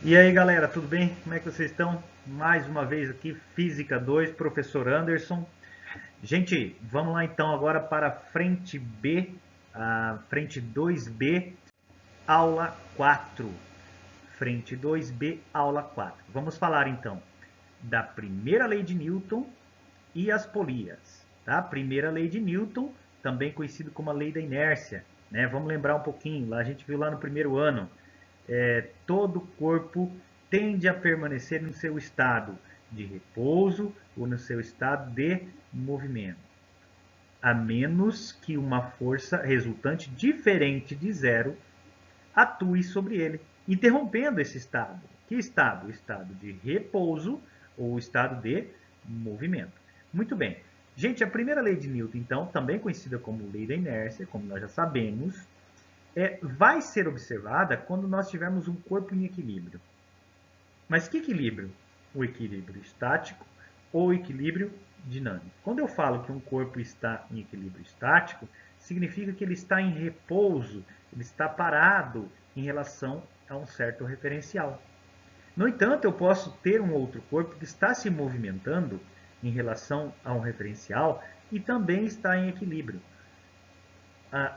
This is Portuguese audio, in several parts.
E aí galera, tudo bem? Como é que vocês estão? Mais uma vez aqui, Física 2, professor Anderson. Gente, vamos lá então agora para a frente B, a frente 2B, aula 4. Frente 2B, aula 4. Vamos falar então da primeira lei de Newton e as polias. Tá? Primeira lei de Newton, também conhecido como a lei da inércia. Né? Vamos lembrar um pouquinho, lá a gente viu lá no primeiro ano. Todo corpo tende a permanecer no seu estado de repouso ou no seu estado de movimento, a menos que uma força resultante diferente de zero atue sobre ele, interrompendo esse estado. Que estado? O estado de repouso ou o estado de movimento. Muito bem. Gente, a primeira lei de Newton, então, também conhecida como lei da inércia, como nós já sabemos, vai ser observada quando nós tivermos um corpo em equilíbrio. Mas que equilíbrio? O equilíbrio estático ou o equilíbrio dinâmico? Quando eu falo que um corpo está em equilíbrio estático, significa que ele está em repouso, ele está parado em relação a um certo referencial. No entanto, eu posso ter um outro corpo que está se movimentando em relação a um referencial e também está em equilíbrio.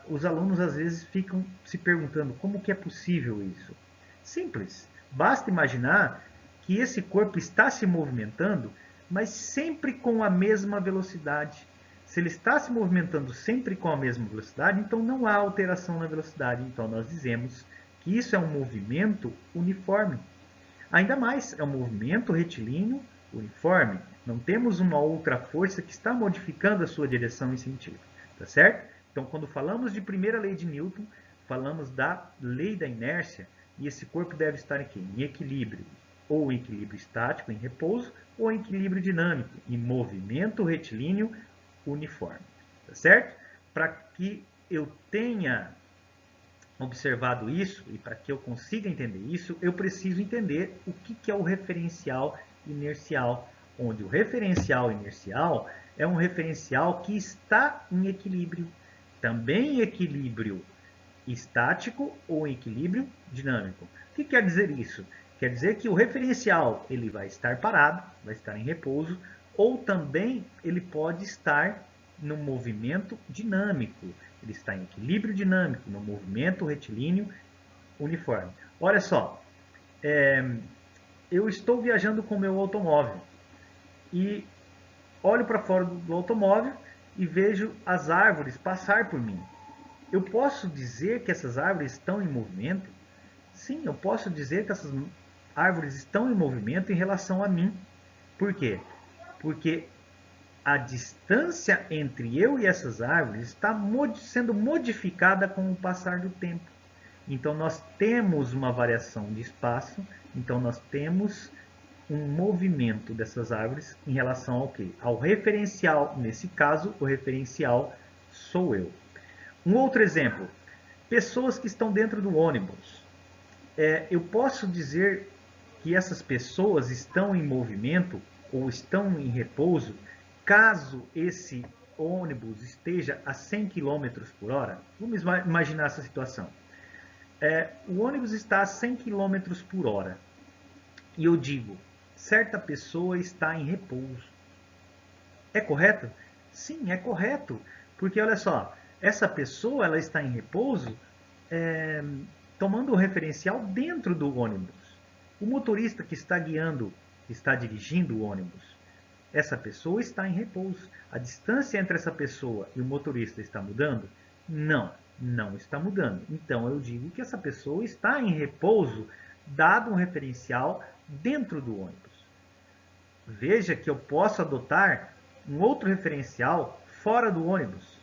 Os alunos às vezes ficam se perguntando como que é possível isso. Simples, basta imaginar que esse corpo está se movimentando, mas sempre com a mesma velocidade. Se ele está se movimentando sempre com a mesma velocidade, então não há alteração na velocidade. Então nós dizemos que isso é um movimento uniforme. Ainda mais, é um movimento retilíneo uniforme. Não temos uma outra força que está modificando a sua direção e sentido. Tá certo? Então, quando falamos de primeira lei de Newton, falamos da lei da inércia, e esse corpo deve estar aqui, em equilíbrio, ou em equilíbrio estático, em repouso, ou em equilíbrio dinâmico, em movimento retilíneo uniforme. Tá certo? Para que eu tenha observado isso, e para que eu consiga entender isso, eu preciso entender o que é o referencial inercial, onde o referencial inercial é um referencial que está em equilíbrio, também em equilíbrio estático ou em equilíbrio dinâmico. O que quer dizer isso? Quer dizer que o referencial ele vai estar parado, vai estar em repouso, ou também ele pode estar no movimento dinâmico. Ele está em equilíbrio dinâmico, no movimento retilíneo uniforme. Olha só, eu estou viajando com o meu automóvel e olho para fora do automóvel e vejo as árvores passar por mim. Eu posso dizer que essas árvores estão em movimento? Sim, eu posso dizer que essas árvores estão em movimento em relação a mim. Por quê? Porque a distância entre eu e essas árvores está sendo modificada com o passar do tempo. Então nós temos uma variação de espaço, então nós temos um movimento dessas árvores em relação ao quê? Ao referencial. Nesse caso, o referencial sou eu. Um outro exemplo, pessoas que estão dentro do ônibus. Eu posso dizer que essas pessoas estão em movimento ou estão em repouso caso esse ônibus esteja a 100 km por hora? Vamos imaginar essa situação. O ônibus está a 100 km por hora e eu digo, certa pessoa está em repouso. É correto? Sim, é correto. Porque olha só, essa pessoa ela está em repouso é, tomando o referencial dentro do ônibus. O motorista que está guiando, que está dirigindo o ônibus, essa pessoa está em repouso. A distância entre essa pessoa e o motorista está mudando? Não, não está mudando. Então eu digo que essa pessoa está em repouso, dado um referencial dentro do ônibus. Veja que eu posso adotar um outro referencial fora do ônibus.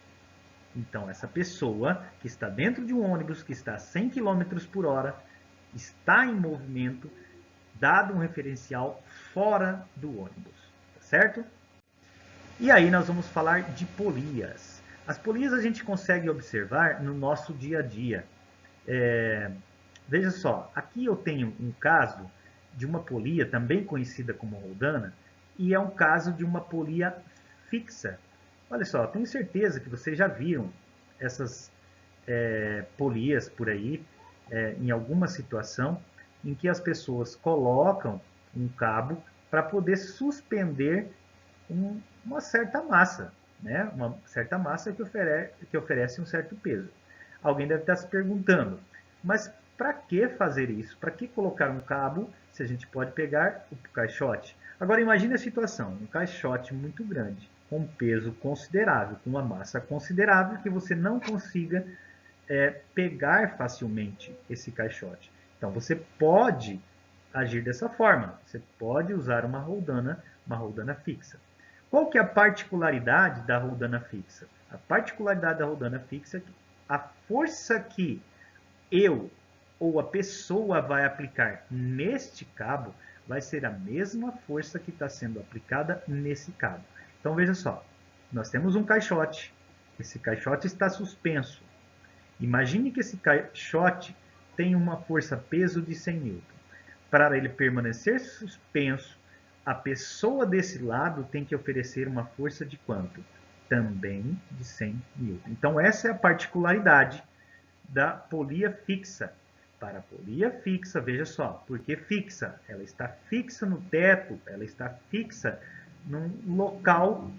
Então, essa pessoa que está dentro de um ônibus que está a 100 km por hora está em movimento, dado um referencial fora do ônibus. Tá certo? E aí nós vamos falar de polias. As polias a gente consegue observar no nosso dia a dia. Veja só, aqui eu tenho um caso de uma polia, também conhecida como roldana, e é um caso de uma polia fixa. Olha só, tenho certeza que vocês já viram essas polias por aí em alguma situação. em que as pessoas colocam um cabo para poder suspender uma certa massa, né? Uma certa massa que oferece um certo peso. Alguém deve estar se perguntando, mas para que fazer isso? Para que colocar um cabo se a gente pode pegar o caixote? Agora imagine a situação, um caixote muito grande, com um peso considerável, com uma massa considerável, que você não consiga pegar facilmente esse caixote. Então você pode agir dessa forma, você pode usar uma roldana fixa. Qual que é a particularidade da roldana fixa? A particularidade da roldana fixa é que a força que eu ou a pessoa vai aplicar neste cabo vai ser a mesma força que está sendo aplicada nesse cabo. Então veja só, nós temos um caixote, esse caixote está suspenso. Imagine que esse caixote tem uma força-peso de 100 N. Para ele permanecer suspenso, a pessoa desse lado tem que oferecer uma força de quanto? Também de 100 N. Então essa é a particularidade da polia fixa. Para a polia fixa, veja só, porque fixa? Ela está fixa no teto, ela está fixa num local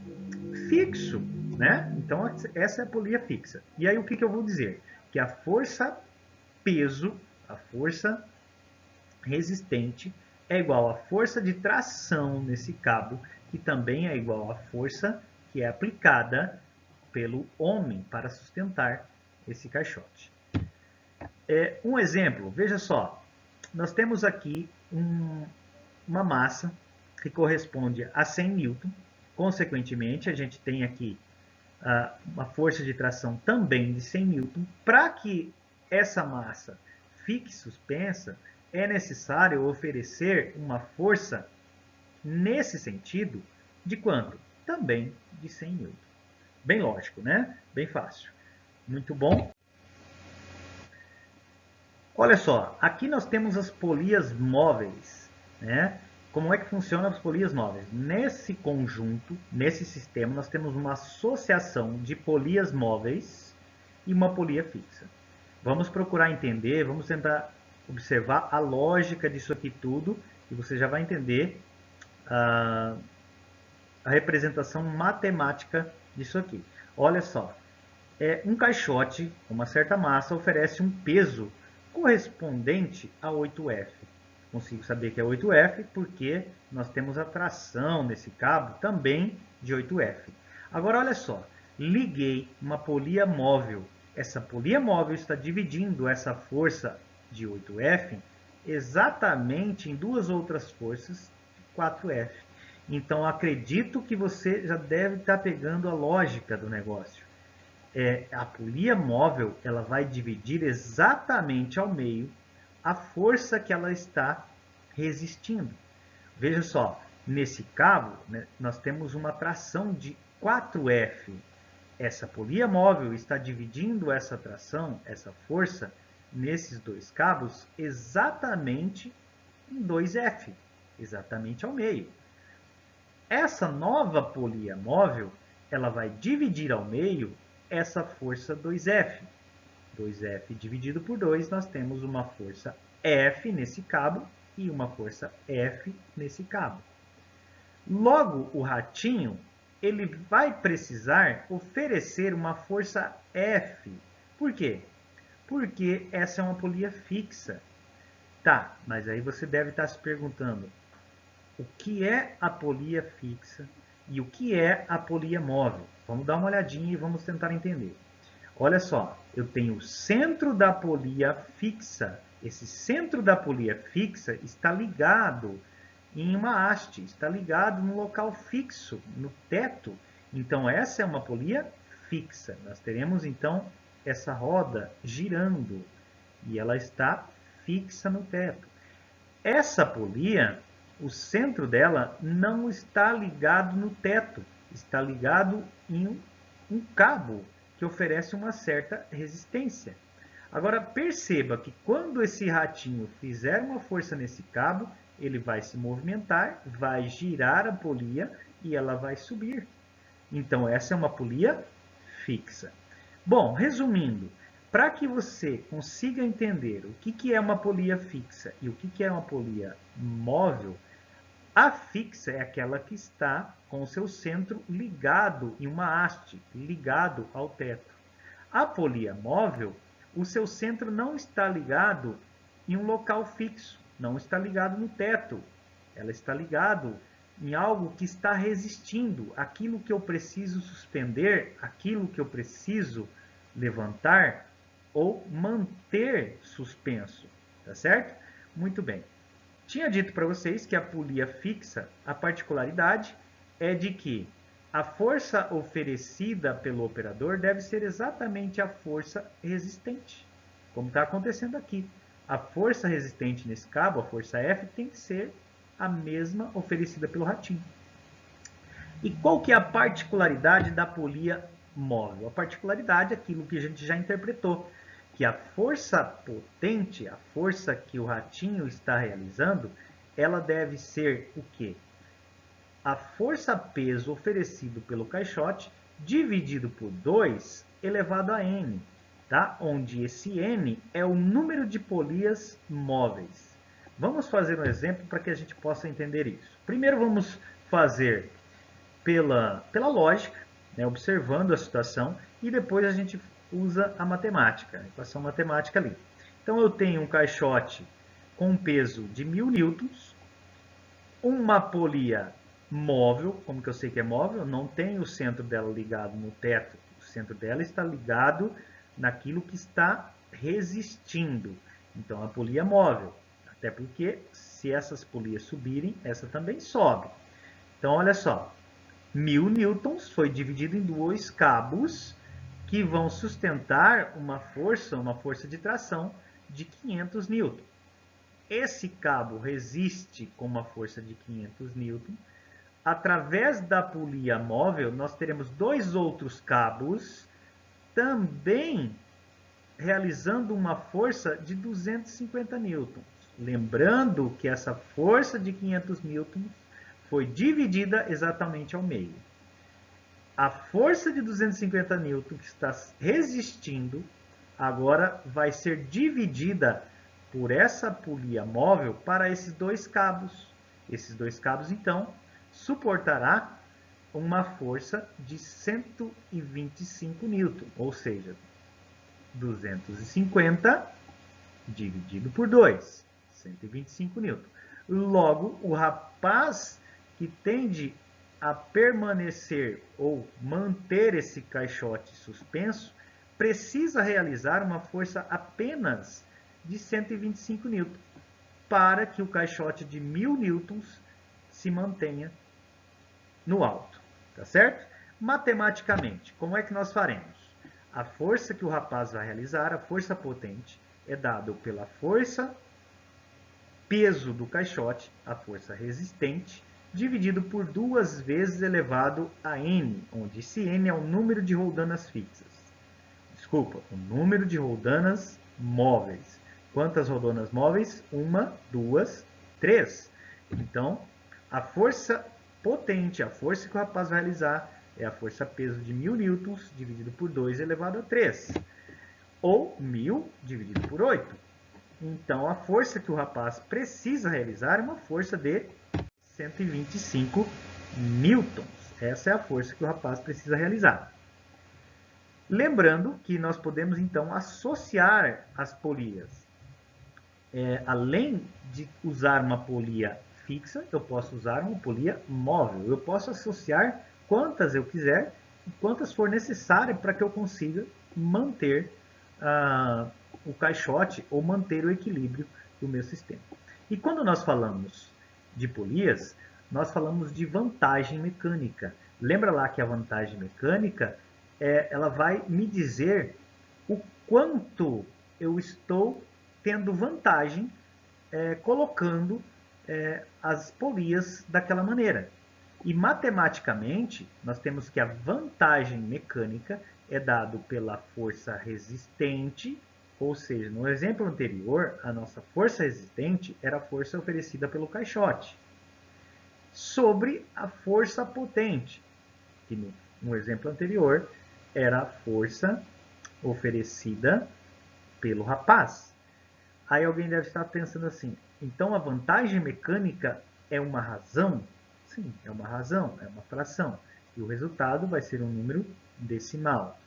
fixo, né? Então essa é a polia fixa. E aí o que eu vou dizer? Que a força peso, a força resistente é igual à força de tração nesse cabo, que também é igual à força que é aplicada pelo homem para sustentar esse caixote. Um exemplo, veja só, nós temos aqui uma massa que corresponde a 100 Newton, consequentemente a gente tem aqui uma força de tração também de 100 Newton. Para que essa massa fique suspensa, é necessário oferecer uma força nesse sentido de quanto? Também de 100 Newton. Bem lógico, né? Bem fácil. Muito bom. Olha só, aqui nós temos as polias móveis, né? Como é que funcionam as polias móveis? Nesse conjunto, nesse sistema, nós temos uma associação de polias móveis e uma polia fixa. Vamos procurar entender, vamos tentar observar a lógica disso aqui tudo e você já vai entender a representação matemática disso aqui. Olha só, um caixote com uma certa massa oferece um peso correspondente a 8F. Consigo saber que é 8F porque nós temos a tração nesse cabo também de 8F. Agora olha só, liguei uma polia móvel. Essa polia móvel está dividindo essa força de 8F exatamente em duas outras forças de 4F. Então acredito que você já deve estar pegando a lógica do negócio. A polia móvel ela vai dividir exatamente ao meio a força que ela está resistindo. Veja só, nesse cabo, né, nós temos uma tração de 4F. Essa polia móvel está dividindo essa tração, essa força, nesses dois cabos exatamente em 2F, exatamente ao meio. Essa nova polia móvel, ela vai dividir ao meio essa força 2F. 2F dividido por 2, nós temos uma força F nesse cabo e uma força F nesse cabo. Logo, o ratinho, ele vai precisar oferecer uma força F. Por quê? Porque essa é uma polia fixa. Tá, mas aí você deve estar se perguntando, o que é a polia fixa e o que é a polia móvel? Vamos dar uma olhadinha e vamos tentar entender. Olha só, eu tenho o centro da polia fixa. Esse centro da polia fixa está ligado em uma haste, está ligado no local fixo, no teto. Então essa é uma polia fixa. Nós teremos então essa roda girando e ela está fixa no teto. Essa polia, o centro dela não está ligado no teto, está ligado em um cabo que oferece uma certa resistência. Agora perceba que quando esse ratinho fizer uma força nesse cabo, ele vai se movimentar, vai girar a polia e ela vai subir. Então essa é uma polia fixa. Bom, resumindo, Para que você consiga entender o que é uma polia fixa e o que é uma polia móvel, a fixa é aquela que está com o seu centro ligado em uma haste, ligado ao teto. A polia móvel, o seu centro não está ligado em um local fixo, não está ligado no teto. Ela está ligado em algo que está resistindo, aquilo que eu preciso suspender, aquilo que eu preciso levantar ou manter suspenso, tá certo? Muito bem. Tinha dito para vocês que a polia fixa, a particularidade é de que a força oferecida pelo operador deve ser exatamente a força resistente, como está acontecendo aqui. A força resistente nesse cabo, a força F, tem que ser a mesma oferecida pelo ratinho. E qual que é a particularidade da polia móvel? A particularidade é aquilo que a gente já interpretou, que a força potente, a força que o ratinho está realizando, ela deve ser o quê? A força-peso oferecido pelo caixote dividido por 2 elevado a n, tá? Onde esse n é o número de polias móveis. Vamos fazer um exemplo para que a gente possa entender isso. Primeiro vamos fazer pela lógica, né, observando a situação, e depois a gente usa a matemática, a equação matemática ali. Então eu tenho um caixote com um peso de 1000 newtons, uma polia móvel, como que eu sei que é móvel? Não tem o centro dela ligado no teto, o centro dela está ligado naquilo que está resistindo. Então a polia é móvel, até porque se essas polias subirem, essa também sobe. Então olha só, 1000 newtons foi dividido em dois cabos que vão sustentar uma força de tração de 500 newtons. Esse cabo resiste com uma força de 500 newtons. Através da polia móvel, nós teremos dois outros cabos também realizando uma força de 250 newtons. Lembrando que essa força de 500 newtons foi dividida exatamente ao meio. A força de 250 newtons que está resistindo agora vai ser dividida por essa polia móvel para esses dois cabos. Esses dois cabos, então, suportará uma força de 125 newtons, ou seja, 250 dividido por 2, 125 newtons. Logo, o rapaz que tende a permanecer ou manter esse caixote suspenso precisa realizar uma força apenas de 125 newtons para que o caixote de 1000 newtons se mantenha no alto, tá certo? Matematicamente, como é que nós faremos? A força que o rapaz vai realizar, a força potente, é dada pela força peso do caixote, a força resistente, dividido por 2 vezes elevado a n, onde esse n é o número de roldanas fixas. Desculpa, o número de roldanas móveis. Quantas roldanas móveis? 1, 2, 3. Então, a força potente, a força que o rapaz vai realizar, é a força peso de 1000 newtons dividido por 2 elevado a 3. Ou 1000 dividido por 8. Então, a força que o rapaz precisa realizar é uma força de 125 newtons. Essa é a força que o rapaz precisa realizar. Lembrando que nós podemos, então, associar as polias. Além de usar uma polia fixa, eu posso usar uma polia móvel. Eu posso associar quantas eu quiser e quantas for necessárias para que eu consiga manter o caixote ou manter o equilíbrio do meu sistema. E quando nós falamos de polias, nós falamos de vantagem mecânica. Lembra lá que a vantagem mecânica ela vai me dizer o quanto eu estou tendo vantagem colocando as polias daquela maneira. E matematicamente, nós temos que a vantagem mecânica é dado pela força resistente, ou seja, no exemplo anterior, a nossa força resistente era a força oferecida pelo caixote, sobre a força potente, que no exemplo anterior era a força oferecida pelo rapaz. Aí alguém deve estar pensando assim, então a vantagem mecânica é uma razão? Sim, é uma razão, é uma fração. E o resultado vai ser um número decimal.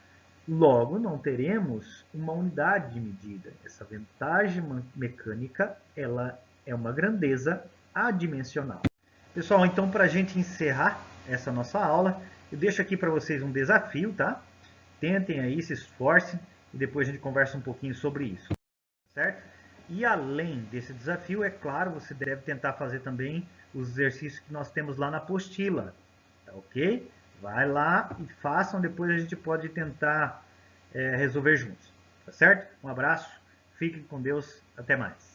Logo, não teremos uma unidade de medida. Essa vantagem mecânica, ela é uma grandeza adimensional. Pessoal, então para a gente encerrar essa nossa aula, eu deixo aqui para vocês um desafio, tá? Tentem aí, se esforcem e depois a gente conversa um pouquinho sobre isso, certo? E além desse desafio, é claro, você deve tentar fazer também os exercícios que nós temos lá na apostila, tá ok? Vai lá e façam, depois a gente pode tentar resolver juntos, tá certo? Um abraço, fiquem com Deus, até mais.